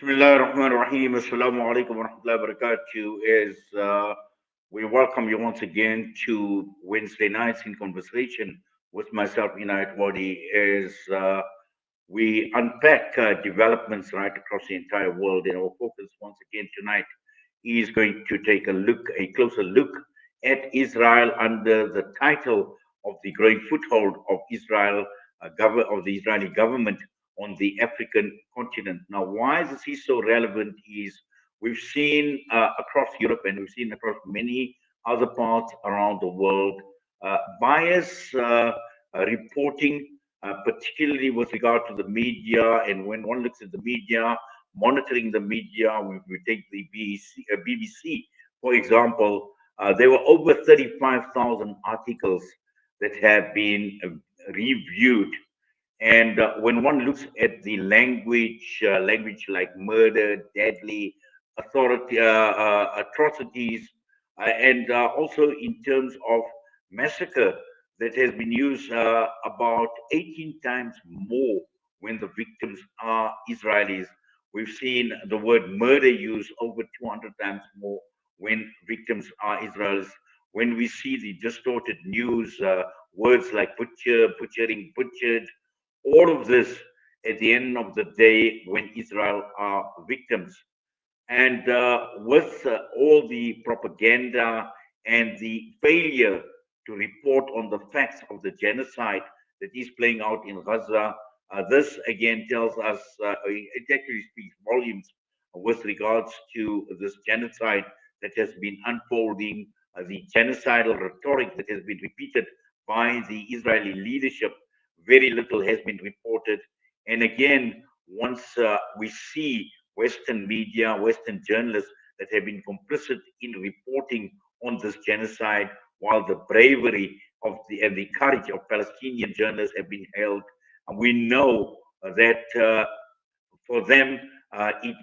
Bismillah ar-Rahman ar-Rahim. Assalamu alaikum wa rahmatullahi wa barakatuh. We welcome you once again to Wednesday nights in conversation with myself, Inayat Wadi, as we unpack developments right across the entire world. And our focus once again tonight is going to take a closer look at Israel under the title of the growing foothold of of the Israeli government on the African continent. Now, why is this so relevant? Is we've seen across Europe and we've seen across many other parts around the world bias reporting, particularly with regard to the media. And when one looks at the media, monitoring the media, we take the BBC, for example, there were over 35,000 articles that have been reviewed. And when one looks at the language like murder, deadly, atrocities, and also in terms of massacre, that has been used about 18 times more when the victims are Israelis. We've seen the word murder used over 200 times more when victims are Israelis. When we see the distorted news, words like butcher, butchering, butchered, all of this at the end of the day when Israel are victims. And with all the propaganda and the failure to report on the facts of the genocide that is playing out in Gaza, this again tells us, it actually speaks volumes with regards to this genocide that has been unfolding, the genocidal rhetoric that has been repeated by the Israeli leadership. Very little has been reported. And again, once we see Western media, Western journalists that have been complicit in reporting on this genocide, while the bravery of and the courage of Palestinian journalists have been held, and we know that for them,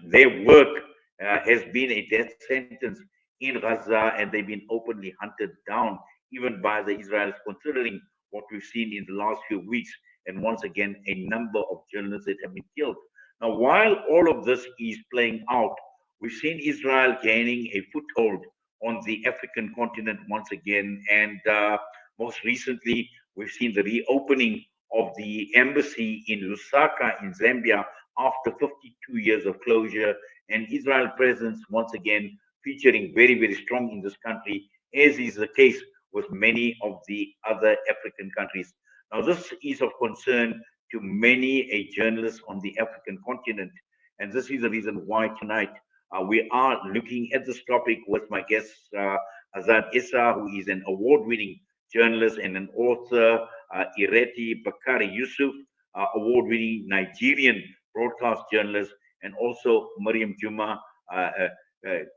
their work has been a death sentence in Gaza, and they've been openly hunted down, even by the Israelis, considering what we've seen in the last few weeks, and once again, a number of journalists that have been killed. Now, while all of this is playing out, we've seen Israel gaining a foothold on the African continent once again, and most recently, we've seen the reopening of the embassy in Lusaka in Zambia after 52 years of closure, and Israel presence once again featuring very, very strong in this country, as is the case with many of the other African countries. Now, this is of concern to many a journalist on the African continent, and this is the reason why tonight we are looking at this topic with my guest, Azad Essa, who is an award-winning journalist and an author, Ireti Bakare-Yusuf, award-winning Nigerian broadcast journalist, and also Mariam Jooma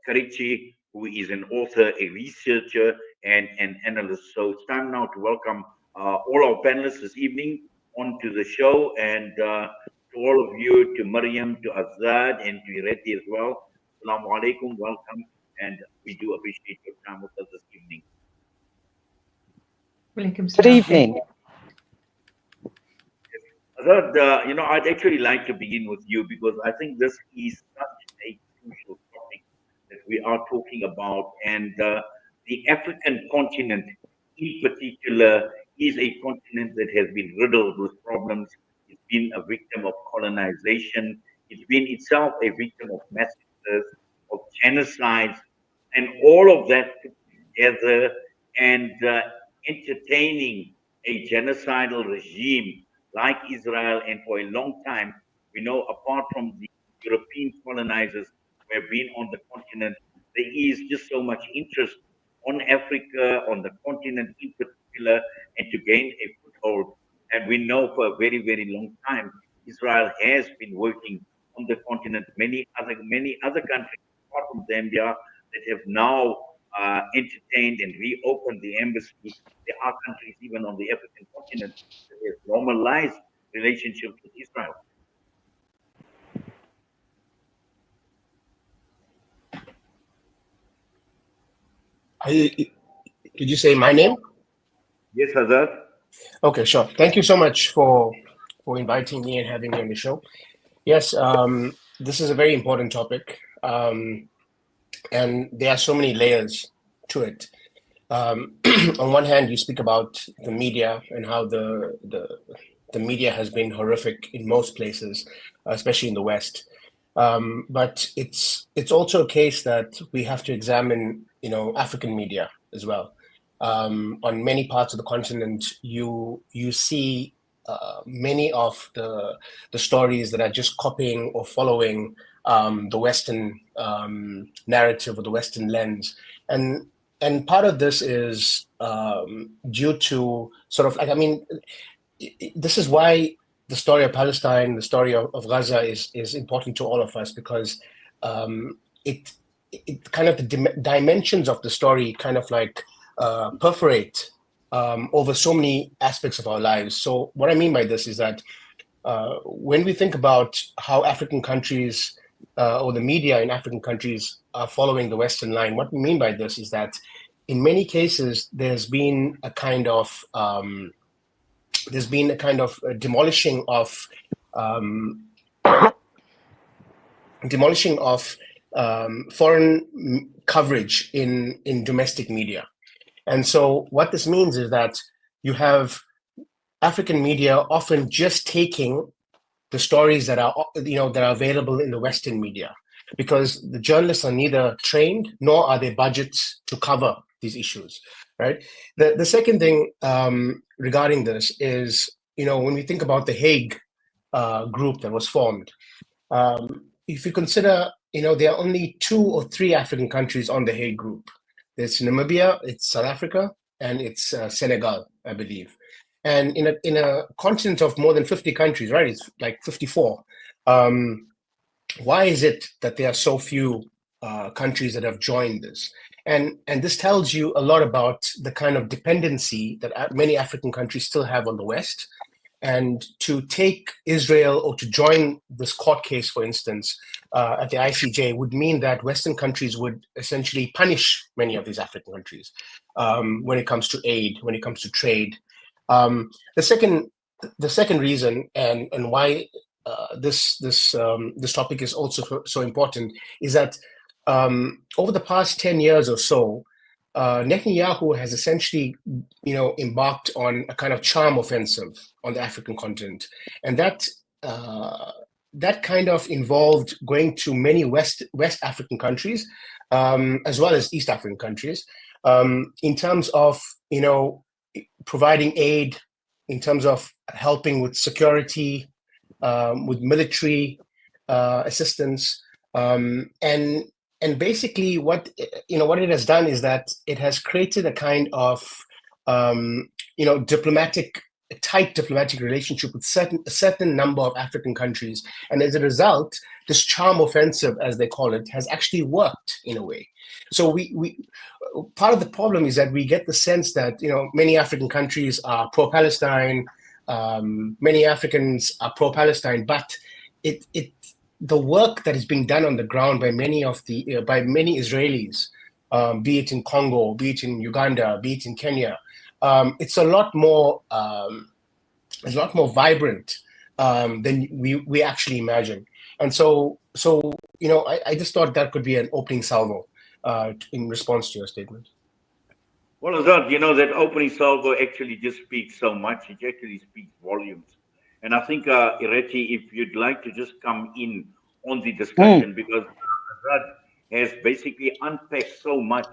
Carikci, who is an author, a researcher, and an analyst. So it's time now to welcome all our panelists this evening onto the show, and to all of you, to Mariam, to Azad, and to Ireti as well. Assalamu alaikum, welcome, and we do appreciate your time with us this evening. Good evening. Azad, I'd actually like to begin with you because I think this is such a crucial topic that we are talking about, and the African continent in particular is a continent that has been riddled with problems. It's been a victim of colonization. It's been itself a victim of massacres, of genocides, and all of that put together, and entertaining a genocidal regime like Israel. And for a long time, we know apart from the European colonizers who have been on the continent, there is just so much interest on Africa, on the continent in particular, and to gain a foothold. And we know for a very, very long time, Israel has been working on the continent. Many other countries, apart from Zambia, that have now entertained and reopened the embassy. There are countries even on the African continent that have normalized relationships with Israel. Did you say my name? Yes, Azad. Okay, sure. Thank you so much for inviting me and having me on the show. Yes, this is a very important topic, and there are so many layers to it. On one hand, you speak about the media and how the media has been horrific in most places, especially in the West. But it's also a case that we have to examine, African media as well. On many parts of the continent, you see many of the stories that are just copying or following the Western narrative or the Western lens, and part of this is due to sort of like, I mean, this is why the story of Palestine, the story of Gaza is important to all of us, because it it kind of the dimensions of the story kind of like perforate over so many aspects of our lives. So what I mean by this is that when we think about how African countries or the media in African countries are following the Western line, what we mean by this is that in many cases there's been a kind of demolishing of um, foreign coverage in domestic media. And so what this means is that you have African media often just taking the stories that are available in the Western media, because the journalists are neither trained nor are there budgets to cover these issues, right? The second thing regarding this is, when we think about the Hague group that was formed, if you consider, there are only 2 or 3 African countries on the Hague group. There's Namibia, it's South Africa, and it's Senegal, I believe. And in a continent of more than 50 countries, right? It's like 54. Why is it that there are so few countries that have joined this? And this tells you a lot about the kind of dependency that many African countries still have on the West. And to take Israel or to join this court case, for instance, at the ICJ would mean that Western countries would essentially punish many of these African countries when it comes to aid, when it comes to trade. Um, the second, the second reason, and why this topic is also so important, is that over the past 10 years or so, Netanyahu has essentially, embarked on a kind of charm offensive on the African continent, and that kind of involved going to many West African countries, as well as East African countries, in terms of providing aid, in terms of helping with security, with military assistance, and basically what it has done is that it has created a kind of diplomatic a tight diplomatic relationship with a certain number of African countries, and as a result, this charm offensive, as they call it, has actually worked in a way. So we part of the problem is that we get the sense that many African countries are pro-Palestine, many Africans are pro-Palestine, but it the work that is being done on the ground by many Israelis, be it in Congo, be it in Uganda, be it in Kenya, it's a lot more vibrant than we actually imagine. And so I just thought that could be an opening salvo in response to your statement. Well, Azad, that opening salvo actually just speaks so much. It actually speaks volumes. And I think, Ireti, if you'd like to just come in on the Mm, discussion, because Azad has basically unpacked so much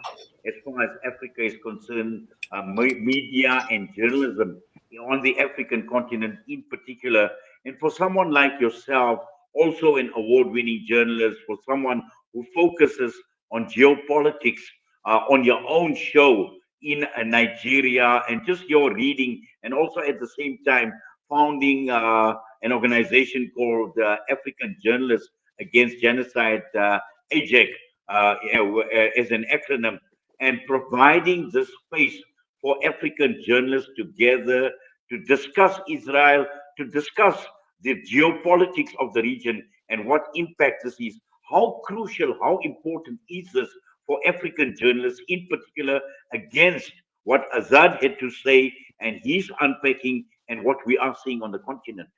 as far as Africa is concerned, media and journalism on the African continent in particular. And for someone like yourself, also an award winning journalist, for someone who focuses on geopolitics on your own show in Nigeria, and just your reading, and also at the same time founding an organization called African Journalists Against Genocide, AJAC, as an acronym, and providing this space for African journalists together to discuss Israel, to discuss the geopolitics of the region and what impact this is. How crucial, how important is this for African journalists, in particular, against what Azad had to say and his unpacking and what we are seeing on the continent?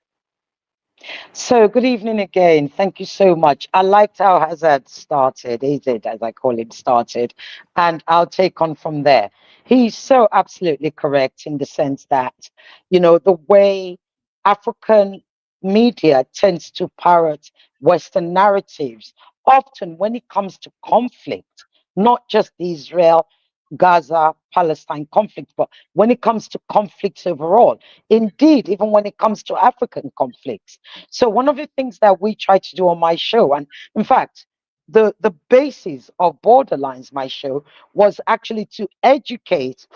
So, good evening again. Thank you so much. I liked how Hazard started, Azad, as I call him, started, and I'll take on from there. He's so absolutely correct in the sense that, the way African media tends to parrot Western narratives, often when it comes to conflict, not just the Israel, Gaza, Palestine conflict, but when it comes to conflicts overall, indeed, even when it comes to African conflicts. So one of the things that we try to do on my show, and in fact, the basis of Borderlines, my show, was actually to educate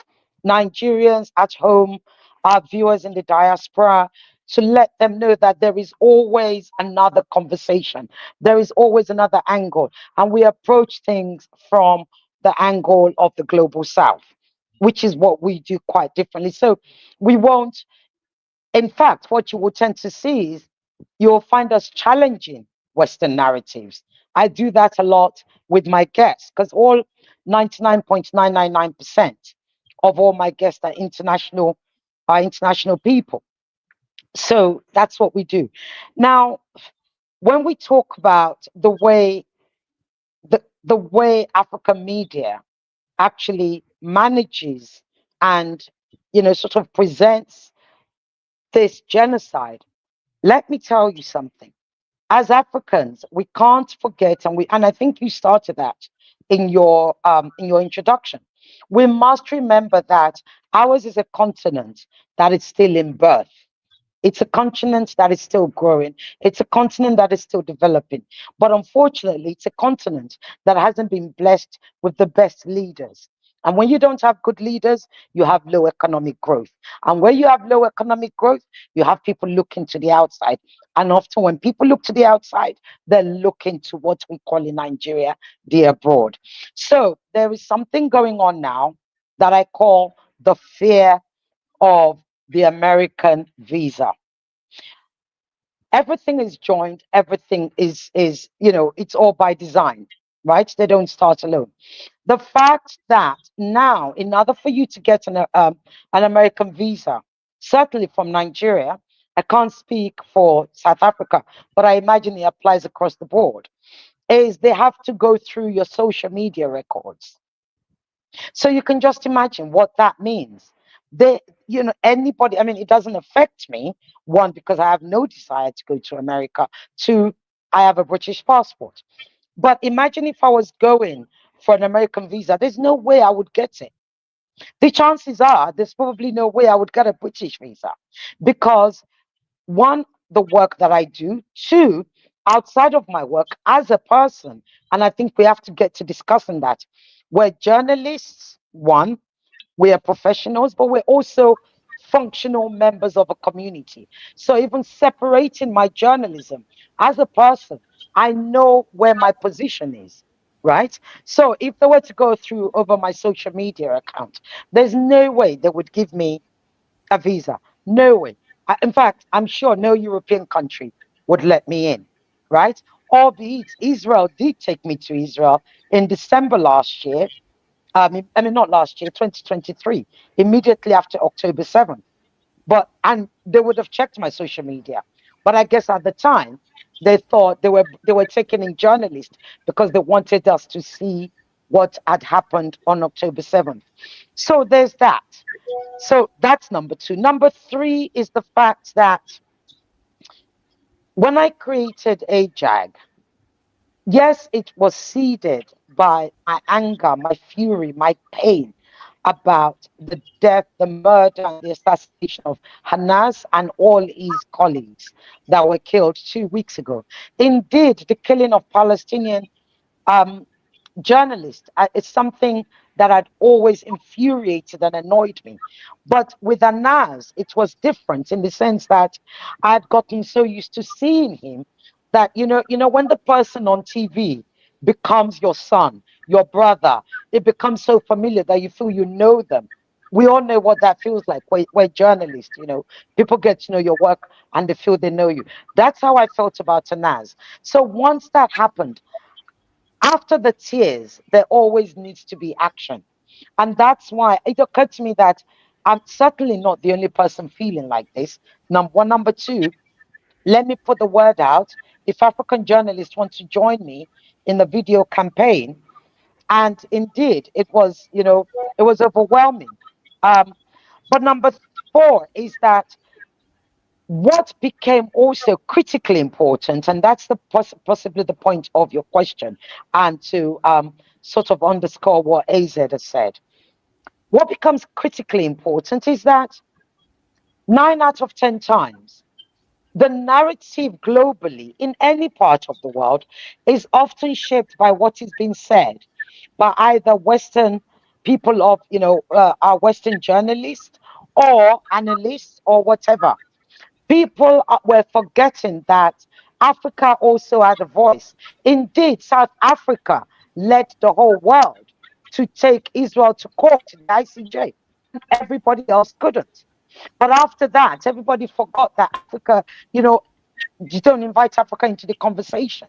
Nigerians at home, our viewers in the diaspora, to let them know that there is always another conversation, there is always another angle, and we approach things from the angle of the global south, which is what we do quite differently. So we won't, in fact, what you will tend to see is you'll find us challenging Western narratives. I do that a lot with my guests because all 99.999% of all my guests are international people. So that's what we do. Now, when we talk about the way African media actually manages and sort of presents this genocide, let me tell you something. As Africans, we can't forget, and I think you started that in your introduction. We must remember that ours is a continent that is still in birth. It's a continent that is still growing. It's a continent that is still developing. But unfortunately, it's a continent that hasn't been blessed with the best leaders. And when you don't have good leaders, you have low economic growth. And when you have low economic growth, you have people looking to the outside. And often, when people look to the outside, they're looking to what we call in Nigeria the abroad. So there is something going on now that I call the fear of the American visa. Everything is joined, everything is it's all by design, right? They don't start alone. The fact that now, in order for you to get an American visa, certainly from Nigeria, I can't speak for South Africa, but I imagine it applies across the board, is they have to go through your social media records. So you can just imagine what that means. Anybody, I mean, it doesn't affect me, one, because I have no desire to go to America, two, I have a British passport. But imagine if I was going for an American visa, there's no way I would get it. The chances are there's probably no way I would get a British visa because, one, the work that I do, two, outside of my work as a person, and I think we have to get to discussing that. We're journalists, one, we are professionals, but we're also functional members of a community. So even separating my journalism as a person, I know where my position is, right? So if they were to go through over my social media account, there's no way they would give me a visa. No way. In fact, I'm sure no European country would let me in, right? Albeit Israel did take me to Israel in December last year. I mean, not last year, 2023, immediately after October 7th. And they would have checked my social media. But I guess at the time, they thought they were taking in journalists because they wanted us to see what had happened on October 7th. So there's that. So that's number two. Number three is the fact that when I created AJAG, yes, it was seeded by my anger, my fury, my pain about the death, the murder, and the assassination of Hanas and all his colleagues that were killed 2 weeks ago. Indeed, the killing of Palestinian um, journalist. It's something that had always infuriated and annoyed me. But with Anaz, it was different in the sense that I had gotten so used to seeing him that when the person on TV becomes your son, your brother, it becomes so familiar that you feel you know them. We all know what that feels like. We're journalists, people get to know your work and they feel they know you. That's how I felt about Anaz. So once that happened, after the tears, there always needs to be action. And that's why it occurred to me that I'm certainly not the only person feeling like this. Number one. Number two, let me put the word out. If African journalists want to join me in the video campaign, and indeed, it was, it was overwhelming. Um, but number four is that what became also critically important, and that's the possibly the point of your question, and to sort of underscore what AZ has said. What becomes critically important is that 9 out of 10 times, the narrative globally in any part of the world is often shaped by what is being said by either Western people of, our Western journalists or analysts or whatever. People were forgetting that Africa also had a voice. Indeed, South Africa led the whole world to take Israel to court in the ICJ, and everybody else couldn't. But after that, everybody forgot that Africa, you don't invite Africa into the conversation.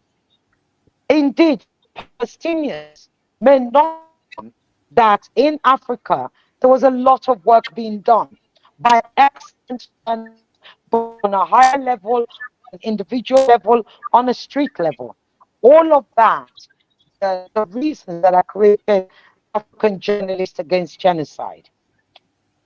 Indeed, Palestinians may not have known that in Africa there was a lot of work being done by excellent journalists, both on a higher level, on an individual level, on a street level. All of that, the reasons that are created African journalists against genocide.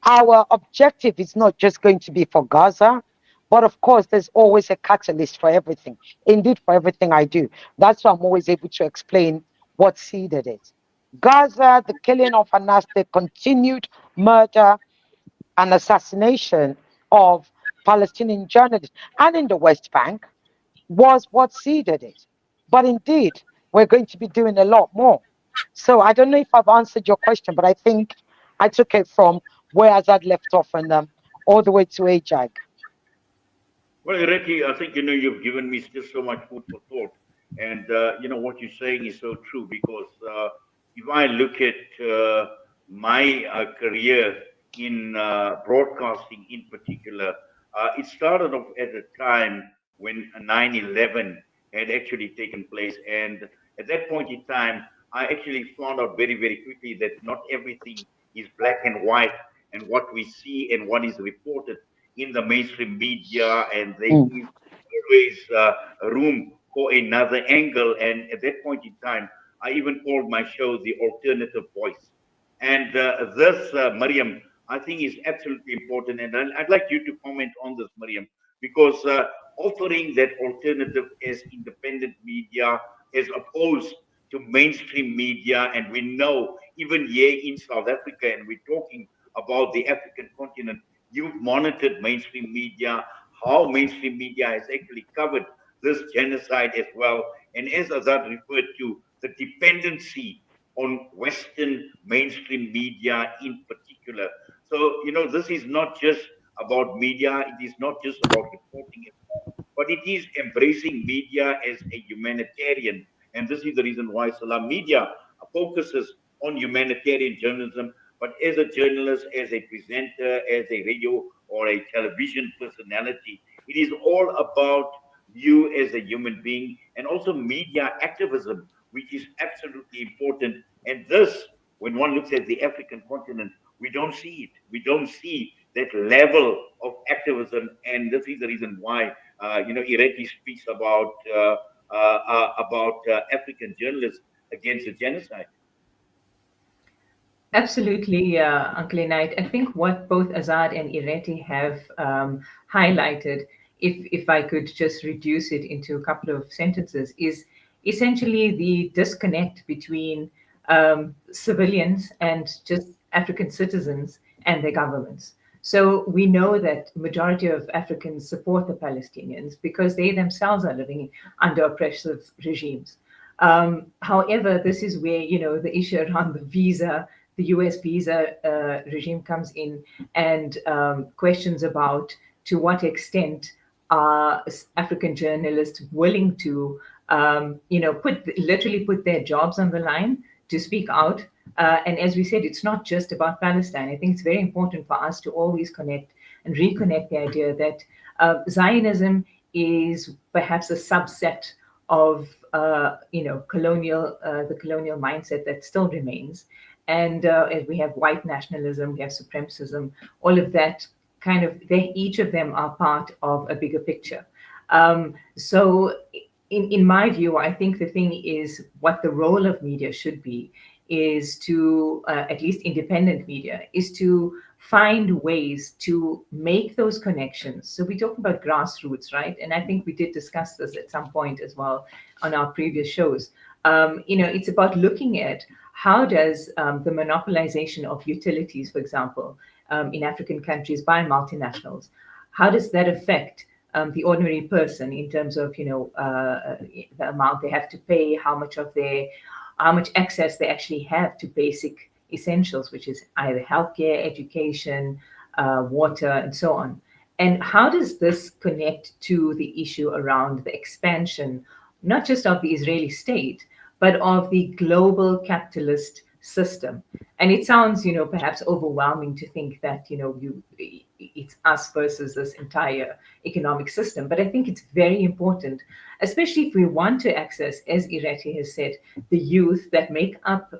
Our objective is not just going to be for Gaza, but of course, there's always a catalyst for everything. Indeed, for everything I do. That's why I'm always able to explain what seeded it. Gaza, the killing of Hamas, the continued murder and assassination of Palestinian journalists, and in the West Bank was what seeded it. But indeed, we're going to be doing a lot more. So I don't know if I've answered your question, but I think I took it from where Azad left off and all the way to Ajag. Well, Ireti, I think you've given me just so much food for thought, and what you're saying is so true because if I look at my career in broadcasting, in particular, it started off at a time when 9/11 had actually taken place, and at that point in time, I actually found out very, very quickly that not everything is black and white, and what we see and what is reported in the mainstream media, and there Mm. is always room for another angle. And at that point in time, I even called my show the alternative voice. And this, Mariam, I think is absolutely important. And I'd like you to comment on this, Mariam, because offering that alternative as independent media as opposed to mainstream media, and we know even here in South Africa, and we're talking about the African continent, you've monitored mainstream media, how mainstream media has actually covered this genocide as well. And as Azad referred to, the dependency on Western mainstream media in particular. So, this is not just about media, it is not just about reporting, but it is embracing media as a humanitarian. And this is the reason why Salam Media focuses on humanitarian journalism. But as a journalist, as a presenter, as a radio or a television personality, it is all about you as a human being and also media activism, which is absolutely important. And this, when one looks at the African continent, we don't see it. We don't see that level of activism. And this is the reason why Ireti speaks about African journalists against the genocide. Absolutely, Uncle Inait. I think what both Azad and Ireti have highlighted, if I could just reduce it into a couple of sentences, is essentially the disconnect between civilians and just African citizens and their governments. So we know that majority of Africans support the Palestinians because they themselves are living under oppressive regimes. However, this is where the issue around the visa, the US visa regime comes in, and questions about to what extent are African journalists willing to, literally put their jobs on the line to speak out. And as we said, it's not just about Palestine. I think it's very important for us to always connect and reconnect the idea that Zionism is perhaps a subset of colonial the colonial mindset that still remains, and we have white nationalism, we have supremacism, all of that kind of, they each of them are part of a bigger picture. So, in my view, I think the thing is what the role of media should be is to, at least independent media, is to find ways to make those connections. So we talk about grassroots, right? And I think we did discuss this at some point as well on our previous shows. It's about looking at how does the monopolization of utilities, for example, in African countries by multinationals, how does that affect the ordinary person in terms of the amount they have to pay, how much access they actually have to basic essentials, which is either healthcare, education, water, and so on. And how does this connect to the issue around the expansion, not just of the Israeli state, but of the global capitalist system? And it sounds, perhaps overwhelming to think that, it's us versus this entire economic system. But I think it's very important, especially if we want to access, as Ireti has said, the youth that make up,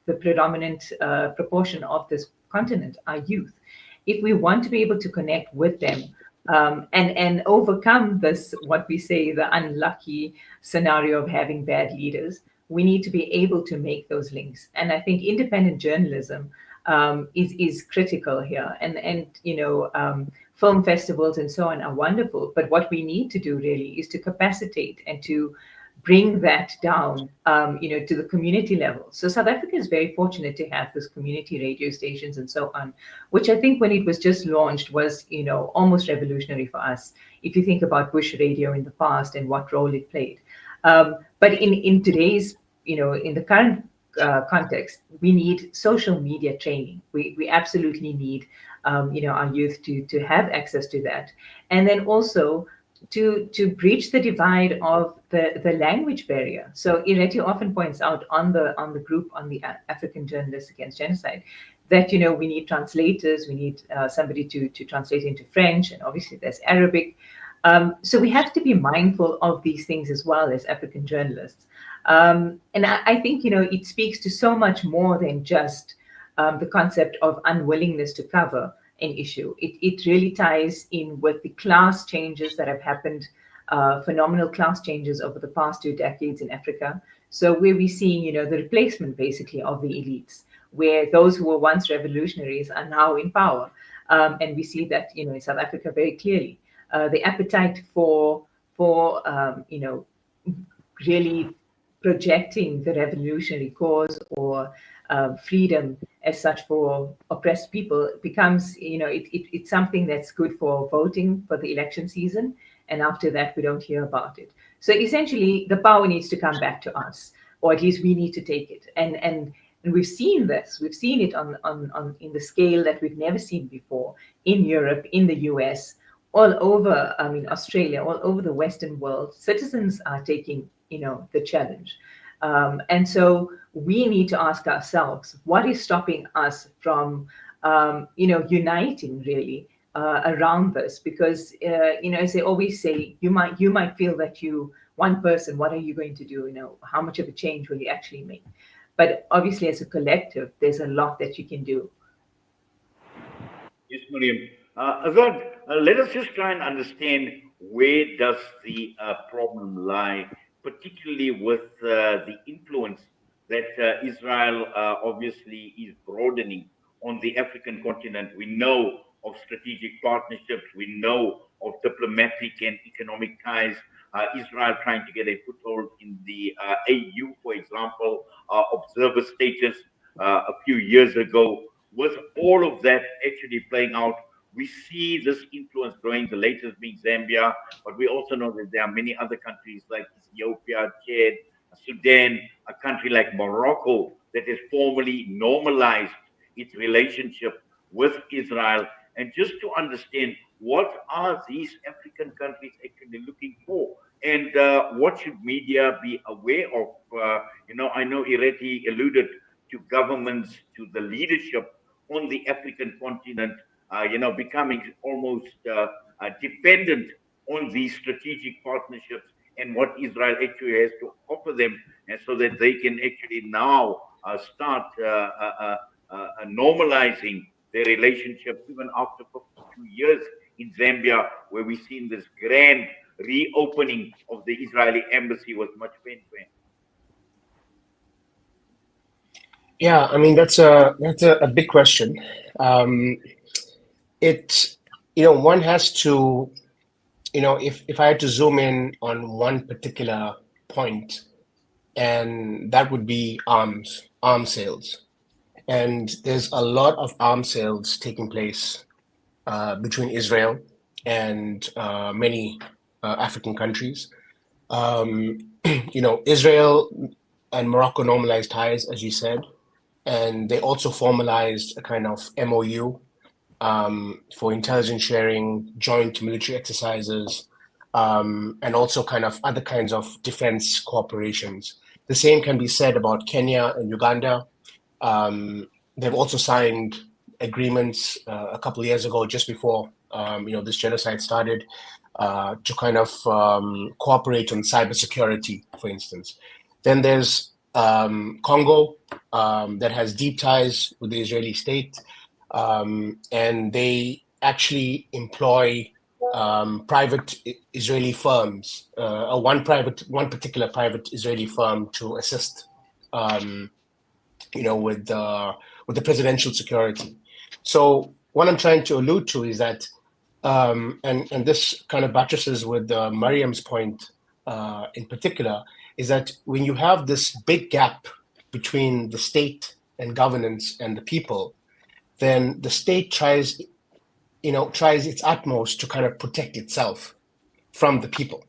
the predominant proportion of this continent, are youth. If we want to be able to connect with them, and overcome this, what we say, the unlucky scenario of having bad leaders, we need to be able to make those links. And I think independent journalism is critical here. And film festivals and so on are wonderful, but what we need to do really is to capacitate and to bring that down, to the community level. So South Africa is very fortunate to have this community radio stations and so on, which I think when it was just launched was, almost revolutionary for us. If you think about Bush radio in the past and what role it played. But in today's, in the current context, we need social media training. We absolutely need, our youth to have access to that. And then also to breach the divide of the language barrier. So Ireti often points out on the group on the African Journalists Against Genocide that we need translators, we need somebody to translate into French, and obviously there's Arabic. So we have to be mindful of these things as well as African journalists. And I think it speaks to so much more than just the concept of unwillingness to cover an issue. It really ties in with the class changes that have happened, phenomenal class changes over the past 2 decades in Africa. So where we're seeing, the replacement basically of the elites, where those who were once revolutionaries are now in power. And we see that, in South Africa very clearly. The appetite for really projecting the revolutionary cause or freedom as such for oppressed people becomes, it's something that's good for voting for the election season. And after that, we don't hear about it. So essentially, the power needs to come back to us, or at least we need to take it. And we've seen this. We've seen it on in the scale that we've never seen before in Europe, in the US, all over. I mean, Australia, all over the Western world. Citizens are taking the challenge. And so we need to ask ourselves, what is stopping us from, uniting really around this? Because, as they always say, you might feel that one person, what are you going to do? How much of a change will you actually make? But obviously, as a collective, there's a lot that you can do. Yes, Mariam. Azad, let us just try and understand where does the problem lie, particularly with the influence that Israel obviously is broadening on the African continent. We know of strategic partnerships. We know of diplomatic and economic ties. Israel trying to get a foothold in the AU, for example, observer status a few years ago. With all of that actually playing out, we see this influence growing, the latest being Zambia, but we also know that there are many other countries like Ethiopia, Chad, Sudan, a country like Morocco that has formally normalized its relationship with Israel. And just to understand what are these African countries actually looking for, and what should media be aware of? I know Ireti alluded to governments, to the leadership on the African continent, becoming almost dependent on these strategic partnerships and what Israel actually has to offer them, and so that they can actually now start normalizing their relationship even after 52 years in Zambia, where we've seen this grand reopening of the Israeli embassy was much painful. Yeah, I mean that's a big question. Um, it one has to if I had to zoom in on one particular point, and that would be arms sales. And there's a lot of arms sales taking place between Israel and many African countries. Um, Israel and Morocco normalized ties, as you said, and they also formalized a kind of MOU for intelligence sharing, joint military exercises, and also kind of other kinds of defense cooperations. The same can be said about Kenya and Uganda. They've also signed agreements a couple of years ago, just before this genocide started, to kind of cooperate on cybersecurity, for instance. Then there's Congo, that has deep ties with the Israeli state, and they actually employ private Israeli firms, one particular private Israeli firm to assist, um, with the presidential security. So what I'm trying to allude to is that, and this kind of buttresses with Mariam's point in particular, is that when you have this big gap between the state and governance and the people, then the state tries its utmost to kind of protect itself from the people.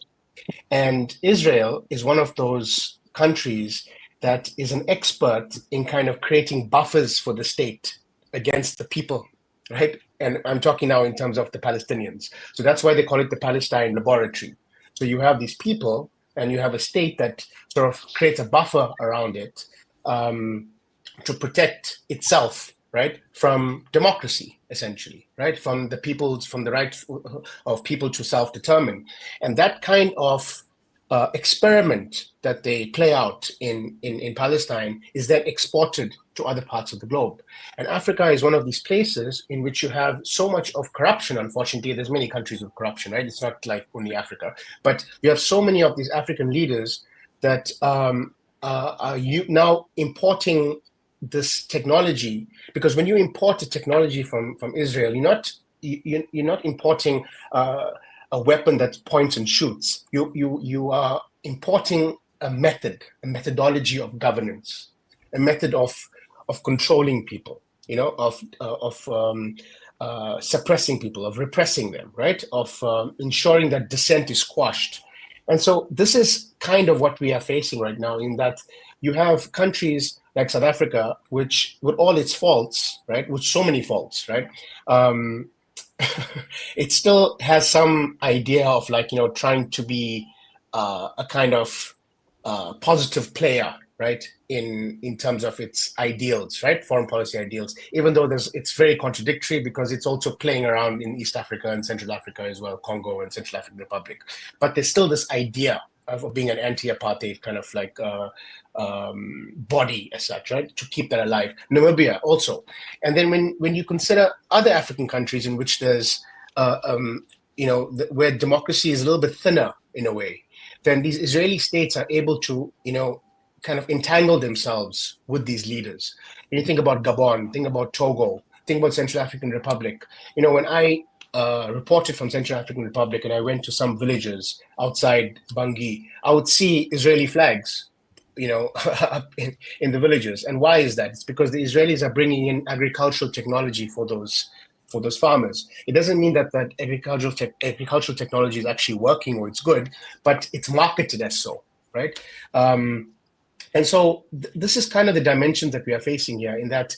And Israel is one of those countries that is an expert in kind of creating buffers for the state against the people, right? And I'm talking now in terms of the Palestinians. So that's why they call it the Palestine Laboratory. So you have these people and you have a state that sort of creates a buffer around it, to protect itself, right, from democracy, essentially, right, from the right of people to self-determine. And that kind of experiment that they play out in Palestine is then exported to other parts of the globe. And Africa is one of these places in which you have so much of corruption. Unfortunately, there's many countries with corruption, right? It's not like only Africa, but you have so many of these African leaders that are now importing this technology, because when you import a technology from Israel, you're not importing a weapon that points and shoots. You are importing a methodology of governance, a method of controlling people, of suppressing people, of repressing them, right? Of ensuring that dissent is quashed. And so this is kind of what we are facing right now, in that you have countries like South Africa, which, with all its faults, right, with so many faults, right, it still has some idea of, like, trying to be a kind of positive player, right, in terms of its ideals, right, foreign policy ideals, even though it's very contradictory, because it's also playing around in East Africa and Central Africa as well, Congo and Central African Republic. But there's still this idea of being an anti-apartheid kind of like body as such, right, to keep that alive. Namibia also. And then when you consider other African countries in which there's where democracy is a little bit thinner in a way, then these Israeli states are able to, kind of entangle themselves with these leaders. And you think about Gabon, think about Togo, think about Central African Republic. When I reported from Central African Republic and I went to some villages outside Bangui, I would see Israeli flags, up in the villages. And why is that? It's because the Israelis are bringing in agricultural technology for those farmers. It doesn't mean that agricultural technology is actually working or it's good, but it's marketed as so, right? And so this is kind of the dimensions that we are facing here, in that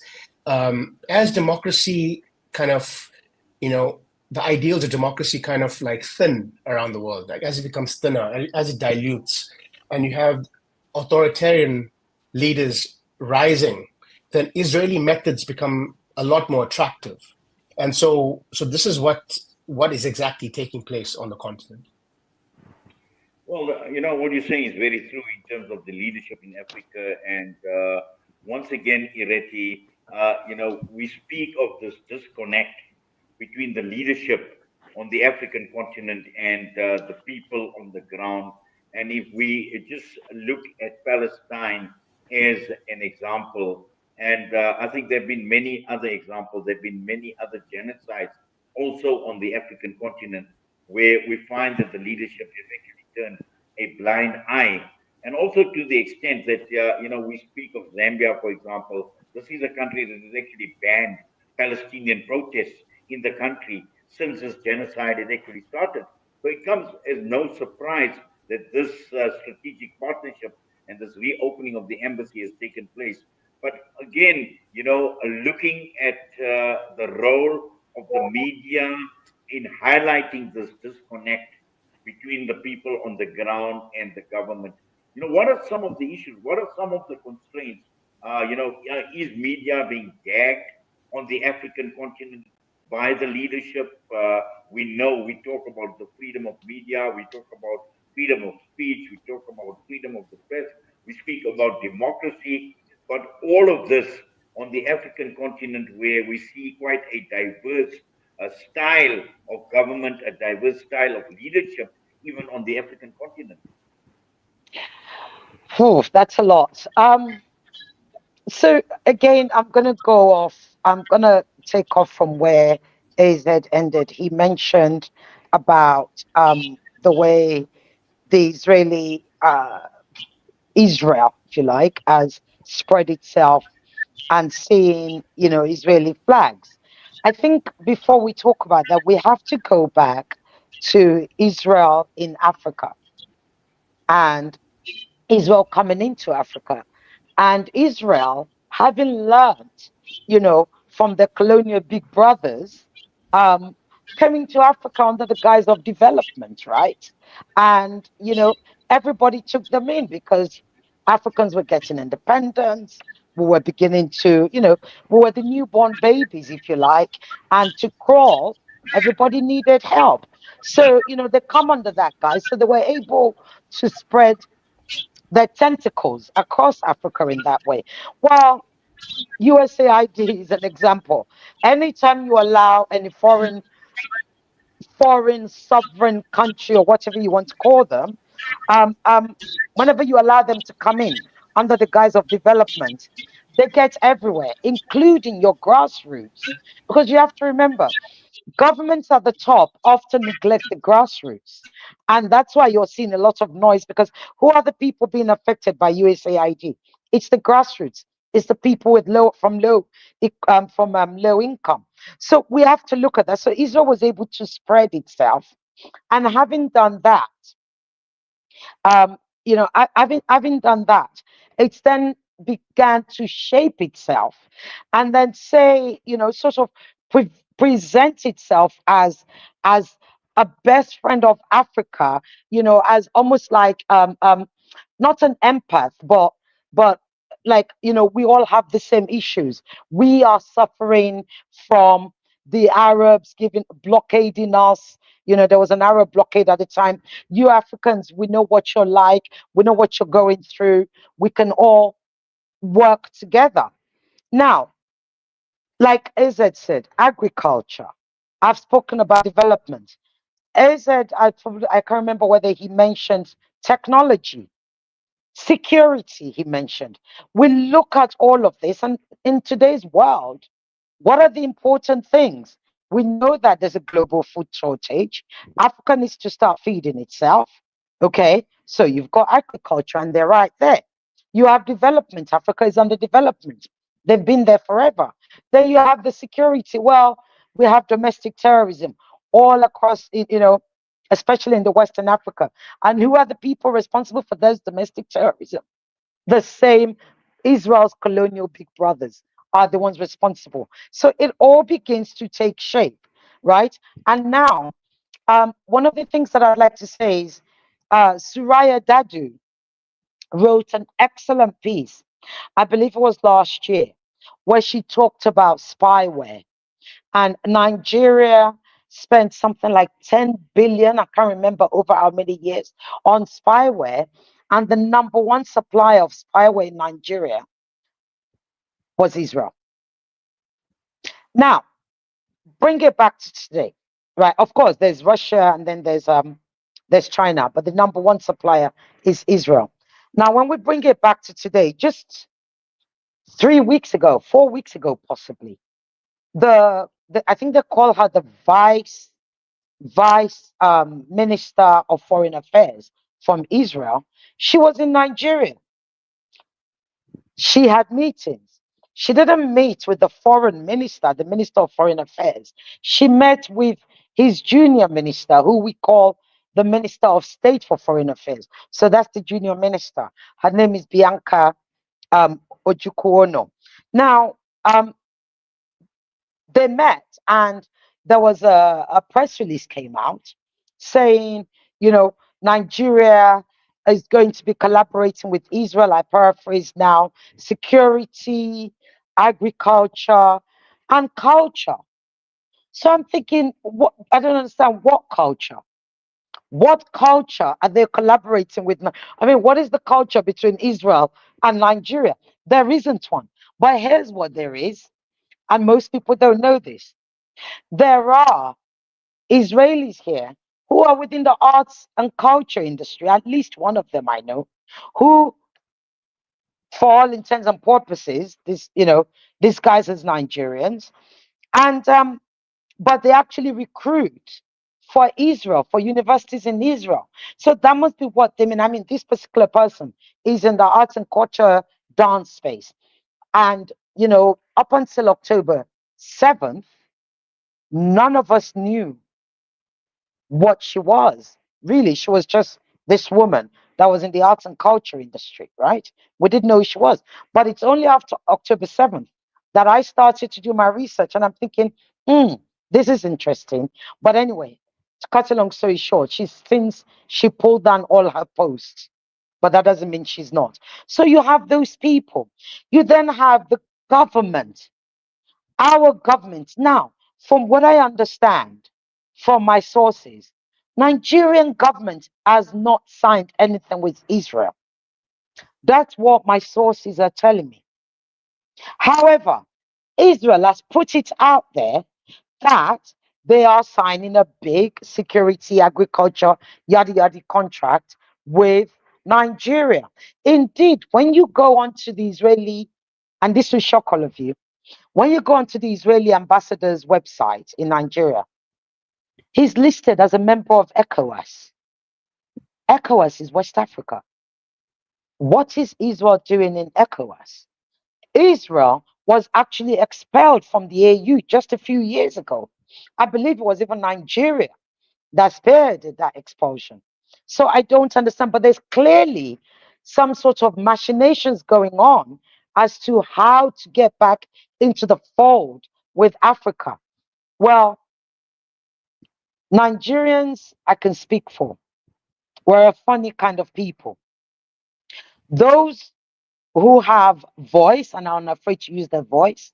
as democracy kind of, the ideals of democracy kind of like thin around the world, like as it becomes thinner, as it dilutes, and you have authoritarian leaders rising, then Israeli methods become a lot more attractive. And so this is what is exactly taking place on the continent. Well, what you're saying is very true in terms of the leadership in Africa. And once again, Ireti, we speak of this disconnect between the leadership on the African continent and the people on the ground. And if we just look at Palestine as an example, and I think there have been many other examples, there have been many other genocides also on the African continent where we find that the leadership has actually turned a blind eye. And also to the extent that, we speak of Zambia, for example, this is a country that has actually banned Palestinian protests in the country since this genocide had actually started. So it comes as no surprise that this strategic partnership and this reopening of the embassy has taken place. But again, looking at the role of the media in highlighting this disconnect between the people on the ground and the government. What are some of the issues? What are some of the constraints? Is media being gagged on the African continent by the leadership? We know we talk about the freedom of media, we talk about freedom of speech, we talk about freedom of the press, we speak about democracy, but all of this on the African continent, where we see quite a diverse style of government, a diverse style of leadership, even on the African continent. Phew, that's a lot. So again, I'm gonna take off from where AZ ended. He mentioned about the way the Israel, if you like, has spread itself and seeing, Israeli flags. I think before we talk about that, we have to go back to Israel in Africa and Israel coming into Africa. And Israel, having learned, from the colonial big brothers, um, coming to Africa under the guise of development, right? And, everybody took them in because Africans were getting independence. We were beginning to, we were the newborn babies, if you like, and to crawl, everybody needed help. So, they come under that guise. So they were able to spread their tentacles across Africa in that way. Well, USAID is an example. Anytime you allow any foreign sovereign country or whatever you want to call them, um, um, whenever you allow them to come in under the guise of development, they get everywhere, including your grassroots. Because you have to remember, governments at the top often neglect the grassroots. And that's why you're seeing a lot of noise because who are the people being affected by USAID? It's the grassroots. It's the people with low income. So we have to look at that. So Israel was able to spread itself, and having done that, having done that, it's then began to shape itself, and then say, sort of present itself as a best friend of Africa, as almost like not an empath, but like, we all have the same issues. We are suffering from the Arabs giving blockading us. There was an Arab blockade at the time. You Africans, we know what you're like. We know what you're going through. We can all work together. Now, like AZ said, agriculture. I've spoken about development. AZ, I can't remember whether he mentioned technology, security, he mentioned. We look at all of this, and in today's world, what are the important things? We know that there's a global food shortage. Africa needs to start feeding itself. Okay, so you've got agriculture, and they're right there. You have development. Africa is under development. They've been there forever. Then you have the security. Well, we have domestic terrorism all across, especially in the Western Africa. And who are the people responsible for those domestic terrorism? The same Israel's colonial big brothers are the ones responsible. So it all begins to take shape, right? And now, one of the things that I'd like to say is Suraya Dadu wrote an excellent piece, I believe it was last year, where she talked about spyware. And Nigeria spent something like 10 billion, I can't remember over how many years, on spyware. And the number one supplier of spyware in Nigeria was Israel. Now, bring it back to today. right? Of course, there's Russia and then there's China, but the number one supplier is Israel. Now, when we bring it back to today, just 3 weeks ago, 4 weeks ago, possibly, the I think they call her the vice minister of foreign affairs from Israel. She was in Nigeria. She had meetings. She didn't meet with the foreign minister, the minister of foreign affairs. She met with his junior minister, who we call the minister of state for foreign affairs. So that's the junior minister. Her name is Bianca Ojukuono. Now, they met, and there was a press release came out saying, Nigeria is going to be collaborating with Israel. I paraphrase now: security, agriculture, and culture. So I'm thinking, what? I don't understand what culture. What culture are they collaborating with? I mean, what is the culture between Israel and Nigeria? There isn't one. But here's what there is, and most people don't know this. There are Israelis here who are within the arts and culture industry, at least one of them I know, who, for all intents and purposes, these guys as Nigerians, and but they actually recruit for Israel, for universities in Israel. So that must be what they mean. I mean, this particular person is in the arts and culture dance space. And, up until October 7th, none of us knew what she was. Really, she was just this woman that was in the arts and culture industry, right? We didn't know who she was. But it's only after October 7th that I started to do my research, and I'm thinking, this is interesting. But anyway, to cut a long story short, since she pulled down all her posts, but that doesn't mean she's not. So you have those people. You then have the government, our government. Now, from what I understand from my sources, Nigerian government has not signed anything with Israel. That's what my sources are telling me. However, Israel has put it out there that they are signing a big security, agriculture, yada yada contract with Nigeria. Indeed, when you go onto the Israeli, and this will shock all of you, when you go onto the Israeli ambassador's website in Nigeria, he's listed as a member of ECOWAS. ECOWAS is West Africa. What is Israel doing in ECOWAS? Israel was actually expelled from the AU just a few years ago. I believe it was even Nigeria that spearheaded that expulsion. So I don't understand, but there's clearly some sort of machinations going on as to how to get back into the fold with Africa. Well, Nigerians, I can speak for. We're a funny kind of people. Those who have voice and are unafraid to use their voice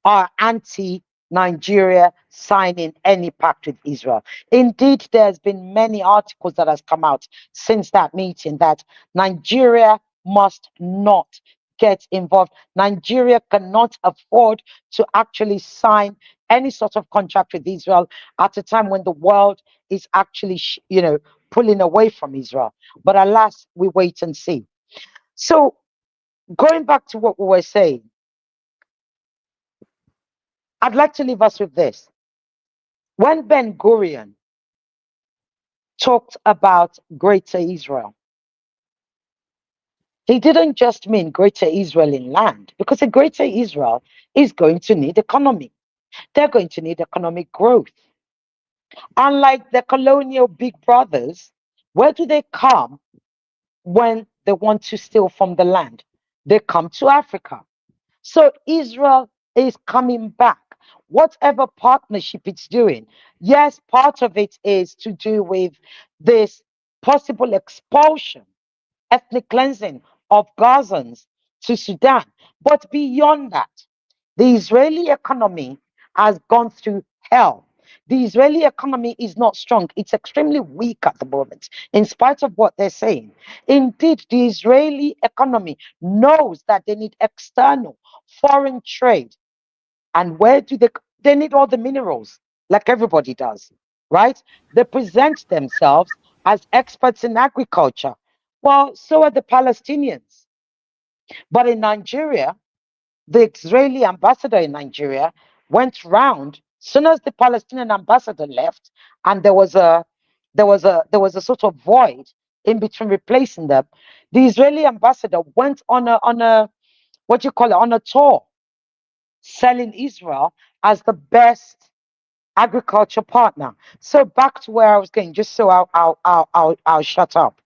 are anti Nigeria signing any pact with Israel. Indeed, there's been many articles that has come out since that meeting that Nigeria must not get involved. Nigeria cannot afford to actually sign any sort of contract with Israel at a time when the world is actually, pulling away from Israel. But alas, we wait and see. So going back to what we were saying, I'd like to leave us with this. When Ben Gurion talked about Greater Israel, he didn't just mean Greater Israel in land, because a Greater Israel is going to need economy. They're going to need economic growth. Unlike the colonial big brothers, where do they come when they want to steal from the land? They come to Africa. So Israel is coming back. Whatever partnership it's doing, yes, part of it is to do with this possible expulsion, ethnic cleansing of Gazans to Sudan. But beyond that, the Israeli economy has gone through hell. The Israeli economy is not strong. It's extremely weak at the moment, in spite of what they're saying. Indeed, the Israeli economy knows that they need external foreign trade. And where do they need all the minerals, like everybody does. right? They present themselves as experts in agriculture. Well, so are the Palestinians. But in Nigeria, the Israeli ambassador in Nigeria went round soon as the Palestinian ambassador left, and there was a sort of void in between replacing them. The Israeli ambassador went on a what do you call it, on a tour, selling Israel as the best agriculture partner. So back to where I was going, just so I'll shut up.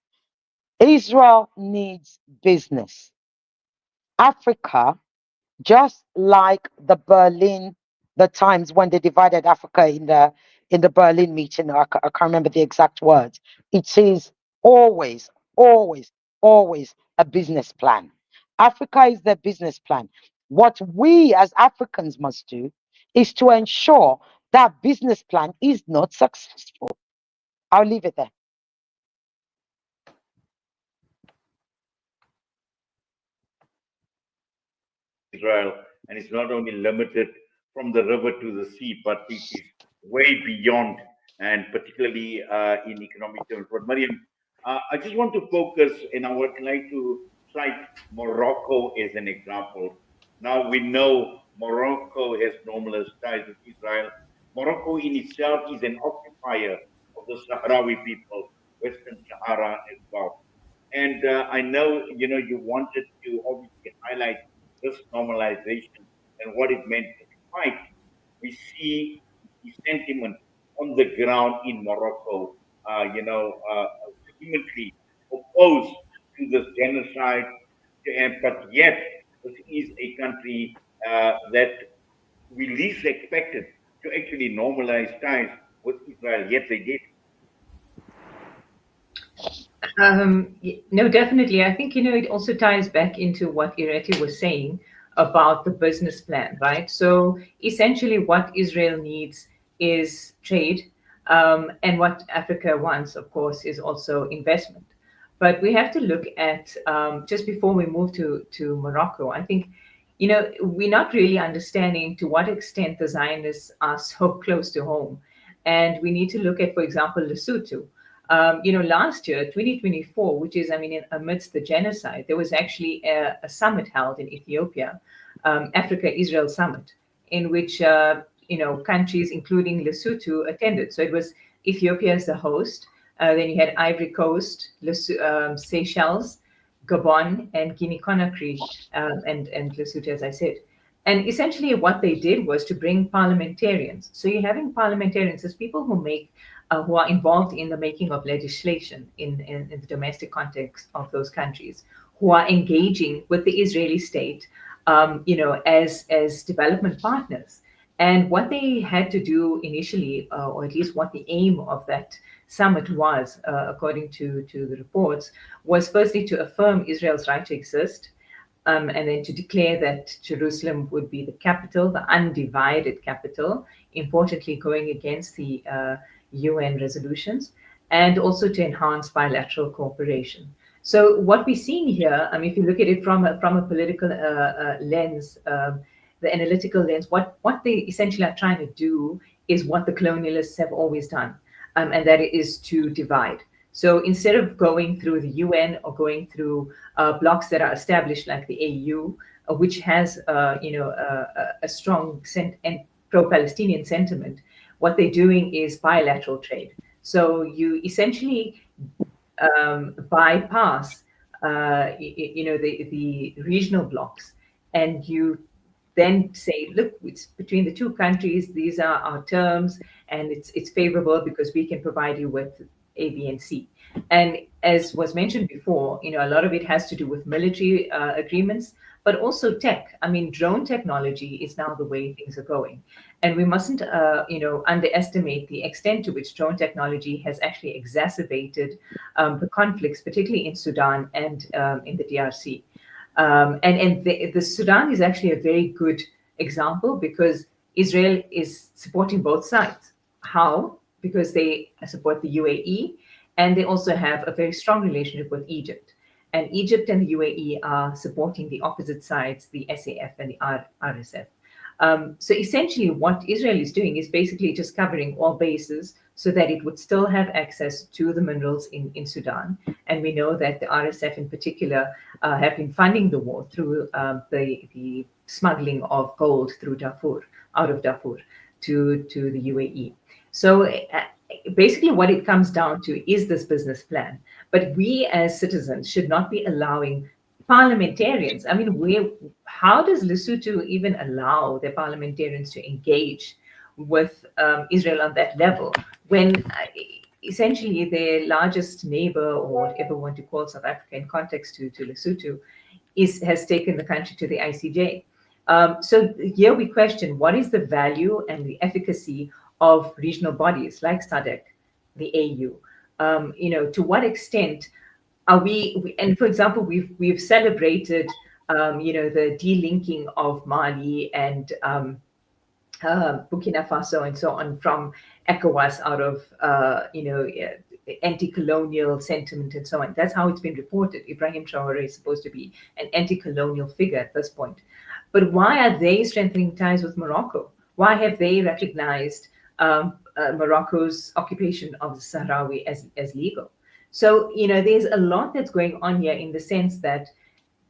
Israel needs business. Africa, just like the times when they divided Africa in the Berlin meeting, I can't remember the exact words. It is always, always, always a business plan. Africa is their business plan. What we as Africans must do is to ensure that business plan is not successful. I'll leave it there. Israel, and it's not only limited from the river to the sea, but it is way beyond, and particularly in economic terms. But Mariam, I just want to focus, and I would like to cite Morocco as an example. Now we know Morocco has normalist ties with Israel. Morocco in itself is an occupier of the Sahrawi people, Western Sahara as well. And I know, you wanted to obviously highlight this normalization and what it meant. Despite we see the sentiment on the ground in Morocco, vehemently opposed to this genocide, but yet this is a country that we least expected to actually normalize ties with Israel, yet they did. No, definitely. I think, it also ties back into what Ireti was saying about the business plan, right? So essentially, what Israel needs is trade. And what Africa wants, of course, is also investment. But we have to look at, just before we move to Morocco, I think, we're not really understanding to what extent the Zionists are so close to home. And we need to look at, for example, Lesotho. Last year, 2024, which is, amidst the genocide, there was actually a summit held in Ethiopia, Africa-Israel Summit, in which, countries, including Lesotho, attended. So it was Ethiopia as the host. Then you had Ivory Coast, Seychelles, Gabon, and Guinea-Conakry, and Lesotho, as I said. And essentially, what they did was to bring parliamentarians. So you're having parliamentarians as people who are involved in the making of legislation in the domestic context of those countries, who are engaging with the Israeli state, as development partners. And what they had to do initially, or at least what the aim of that summit was, according to the reports, was firstly to affirm Israel's right to exist, and then to declare that Jerusalem would be the capital, the undivided capital, importantly going against the UN resolutions, and also to enhance bilateral cooperation. So what we're seeing here, if you look at it from a political lens, the analytical lens, what they essentially are trying to do is what the colonialists have always done, and that is to divide. So instead of going through the UN or going through blocks that are established like the AU, which has a strong and pro-Palestinian sentiment, what they're doing is bilateral trade. So you essentially bypass the regional blocks, and you then say, look, it's between the two countries, these are our terms, and it's favorable because we can provide you with A, B, and C. And as was mentioned before, a lot of it has to do with military agreements, but also tech. Drone technology is now the way things are going. And we mustn't, underestimate the extent to which drone technology has actually exacerbated the conflicts, particularly in Sudan and in the DRC. And the Sudan is actually a very good example because Israel is supporting both sides. How? Because they support the UAE, and they also have a very strong relationship with Egypt. And Egypt and the UAE are supporting the opposite sides, the SAF and the RSF. So essentially, what Israel is doing is basically just covering all bases so that it would still have access to the minerals in Sudan. And we know that the RSF in particular have been funding the war through the smuggling of gold through Darfur, out of Darfur to the UAE. So basically what it comes down to is this business plan. But we as citizens should not be allowing parliamentarians. I mean, how does Lesotho even allow their parliamentarians to engage with Israel on that level when essentially their largest neighbor, or whatever you want to call South Africa in context to Lesotho, has taken the country to the ICJ? So here we question what is the value and the efficacy of regional bodies like SADC, the AU. To what extent are we? And for example, we've celebrated, the delinking of Mali and Burkina Faso and so on from ECOWAS out of anti-colonial sentiment and so on. That's how it's been reported. Ibrahim Traore is supposed to be an anti-colonial figure at this point. But why are they strengthening ties with Morocco? Why have they recognized Morocco's occupation of the Sahrawi as legal? So, there's a lot that's going on here in the sense that